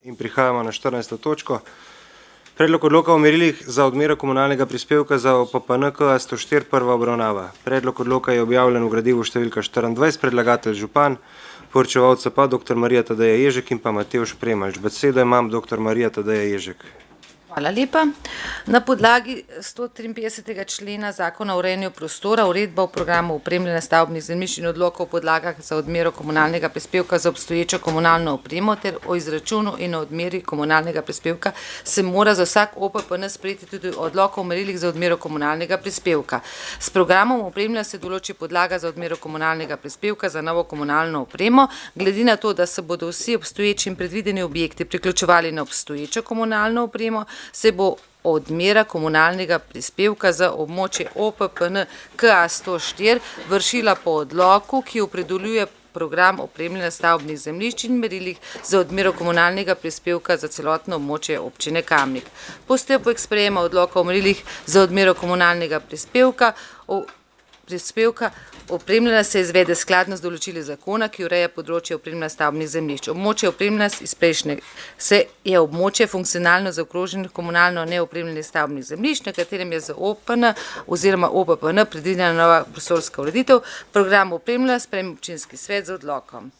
In prihajamo na 14. točko. Predlog odloka o merilih za odmero komunalnega prispevka za OPPN KA 104 prva obravnava. Predlog odloka je objavljen v gradivu številka 24, predlagatelj župan, poročevalca pa dr. Marija Tadeja Ježek in pa Matevž Premalč. Besedo imam dr. Marija Tadeja Ježek. Hvala lepa. Na podlagi 153. člena Zakona o urejanju prostora, uredba o programu opremljanja stavbnih zemljišč in odloka o podlagah za odmero komunalnega prispevka za obstoječo komunalno opremo ter o izračunu in o odmeri komunalnega prispevka se mora za vsak OPPN sprejeti tudi odlok o merilih za odmero komunalnega prispevka. S programom opremljanja se določi podlaga za odmero komunalnega prispevka za novo komunalno opremo, glede na to, da se bodo vsi obstoječi in predvideni objekti priključevali na obstoječo komunalno opremo, se bo odmera komunalnega prispevka za območje OPPN KA 104 vršila po odloku, ki opredeljuje program opremljanja stavbnih zemljišč in merilih za odmero komunalnega prispevka za celotno območje občine Kamnik. Postopek sprejema odloka o merilih za odmero komunalnega prispevka opremljanja se izvede skladno z določili zakona, ki ureja področje opremljanja stavbnih zemljišč. Območje opremljanja iz prejšnje je območje funkcionalno zaokroženih komunalno neopremljenih stavbnih zemljišč, na katerem je za OPN oziroma OPPN predvidena nova prostorska ureditev. Program opremljanja sprejme občinski svet z odlokom.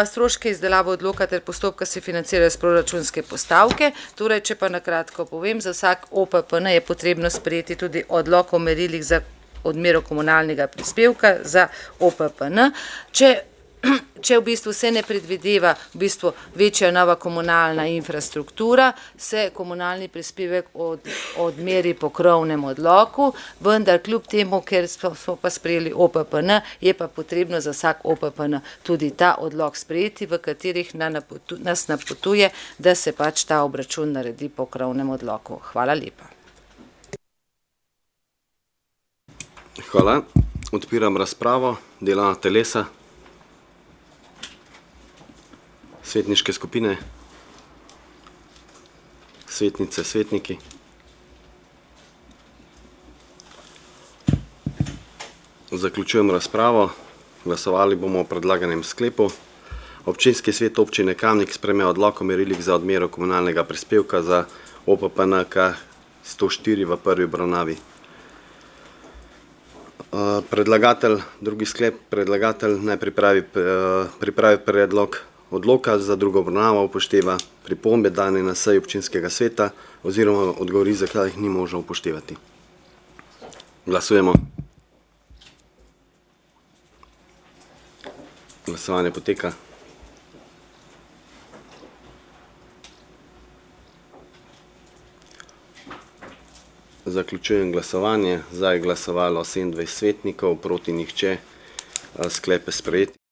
Stroške izdelave odloka ter postopka se financirajo iz proračunske postavke. Torej, če pa na kratko povem, za vsak OPPN je potrebno sprejeti tudi odlok o merilih za odmero komunalnega prispevka za OPPN. Če v bistvu se ne predvideva v bistvu večja nova komunalna infrastruktura, se komunalni prispevek odmeri po krovnem odloku, vendar kljub temu, ker smo pa sprejeli OPPN, je pa potrebno za vsak OPPN tudi ta odlok sprejeti, v katerih nas napotuje, da se pač ta obračun naredi po krovnem odloku. Hvala lepa. Hvala. Odpiram razpravo. Delovna telesa, svetniške skupine, svetnice, svetniki. Zaključujem razpravo. Glasovali bomo o predlaganem sklepu. Občinski svet občine Kamnik sprejme odlok o merilih za odmero komunalnega prispevka za OPPN KA 104 v prvi obravnavi. Predlagatelj, drugi sklep, predlagatelj naj pripravi predlog odloka za drugo obravnavo, upošteva pripombe dane na seji občinskega sveta oziroma odgovori, zakaj jih ni možno upoštevati. Glasujemo. Glasovanje poteka. Zaključujem glasovanje. Za je glasovalo 27 svetnikov, proti nihče. Sklep je sprejet.